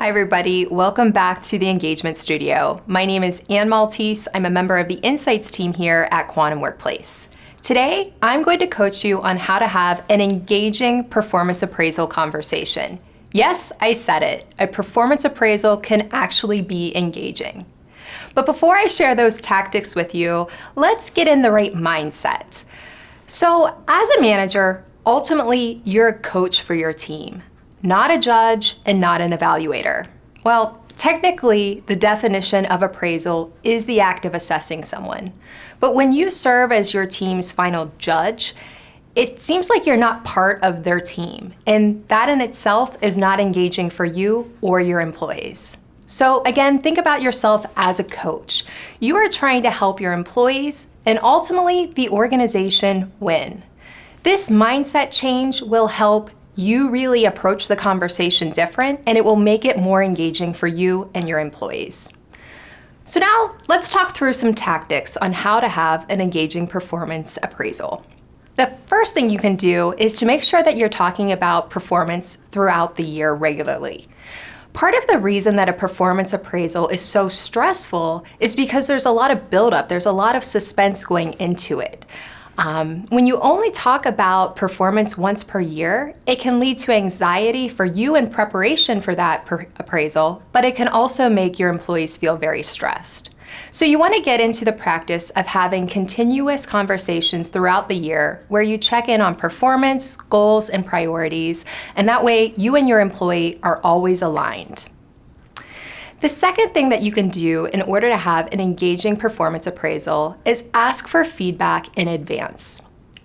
Hi everybody, welcome back to the Engagement Studio. My name is Ann Maltese. I'm a member of the Insights team here at Quantum Workplace. Today, I'm going to coach you on how to have an engaging performance appraisal conversation. Yes, I said it. A performance appraisal can actually be engaging. But before I share those tactics with you, let's get in the right mindset. So as a manager, ultimately, you're a coach for your team, not a judge and not an evaluator. Well, technically, the definition of appraisal is the act of assessing someone. But when you serve as your team's final judge, it seems like you're not part of their team, and that in itself is not engaging for you or your employees. So again, think about yourself as a coach. You are trying to help your employees and ultimately the organization win. This mindset change will help you really approach the conversation different, and it will make it more engaging for you and your employees. So now let's talk through some tactics on how to have an engaging performance appraisal. The first thing you can do is to make sure that you're talking about performance throughout the year regularly. Part of the reason that a performance appraisal is so stressful is because there's a lot of buildup, there's a lot of suspense going into it. When you only talk about performance once per year, it can lead to anxiety for you in preparation for that appraisal, but it can also make your employees feel very stressed. So you want to get into the practice of having continuous conversations throughout the year where you check in on performance, goals, and priorities, and that way you and your employee are always aligned. The second thing that you can do in order to have an engaging performance appraisal is ask for feedback in advance.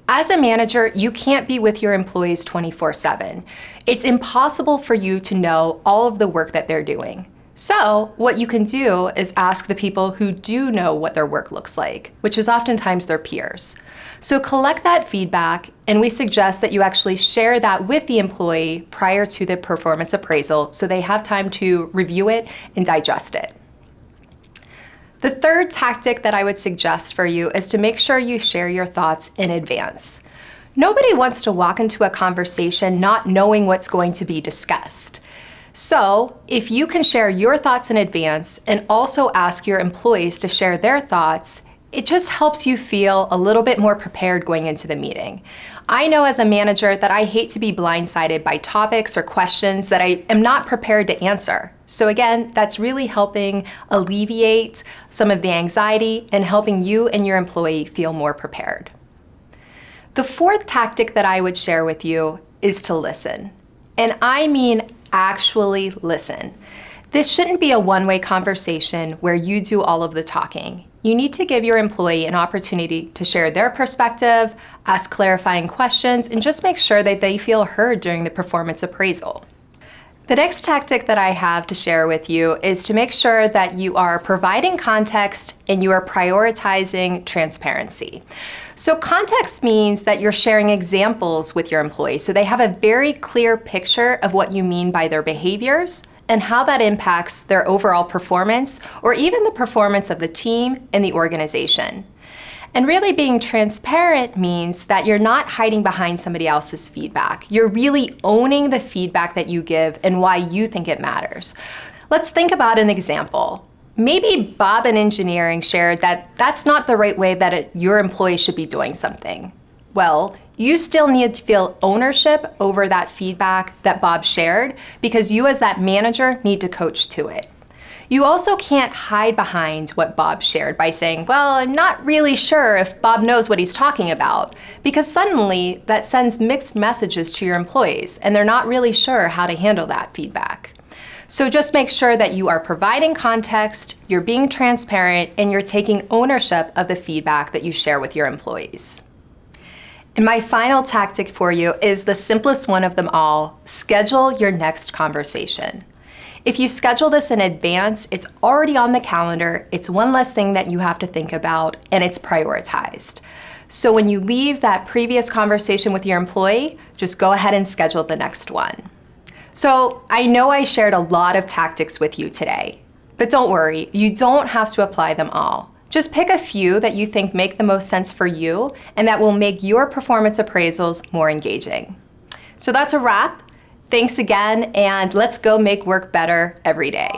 As a manager, you can't be with your employees 24/7. It's impossible for you to know all of the work that they're doing. So what you can do is ask the people who do know what their work looks like, which is oftentimes their peers. So collect that feedback, and we suggest that you actually share that with the employee prior to the performance appraisal so they have time to review it and digest it. The third tactic that I would suggest for you is to make sure you share your thoughts in advance. Nobody wants to walk into a conversation not knowing what's going to be discussed. So if you can share your thoughts in advance and also ask your employees to share their thoughts, it just helps you feel a little bit more prepared going into the meeting. I know as a manager that I hate to be blindsided by topics or questions that I am not prepared to answer. So again, that's really helping alleviate some of the anxiety and helping you and your employee feel more prepared. The fourth tactic that I would share with you is to listen. And I mean actually listen. This shouldn't be a one-way conversation where you do all of the talking. You need to give your employee an opportunity to share their perspective, ask clarifying questions, and just make sure that they feel heard during the performance appraisal. The next tactic that I have to share with you is to make sure that you are providing context and you are prioritizing transparency. So context means that you're sharing examples with your employees so they have a very clear picture of what you mean by their behaviors and how that impacts their overall performance or even the performance of the team and the organization. And really being transparent means that you're not hiding behind somebody else's feedback. You're really owning the feedback that you give and why you think it matters. Let's think about an example. Maybe Bob in engineering shared that that's not the right way that your employee should be doing something. Well, you still need to feel ownership over that feedback that Bob shared because you as that manager need to coach to it. You also can't hide behind what Bob shared by saying, well, I'm not really sure if Bob knows what he's talking about, because suddenly that sends mixed messages to your employees and they're not really sure how to handle that feedback. So just make sure that you are providing context, you're being transparent, and you're taking ownership of the feedback that you share with your employees. And my final tactic for you is the simplest one of them all: schedule your next conversation. If you schedule this in advance, it's already on the calendar, it's one less thing that you have to think about, and it's prioritized. So when you leave that previous conversation with your employee, just go ahead and schedule the next one. So I know I shared a lot of tactics with you today, but don't worry, you don't have to apply them all. Just pick a few that you think make the most sense for you and that will make your performance appraisals more engaging. So that's a wrap. Thanks again, and let's go make work better every day.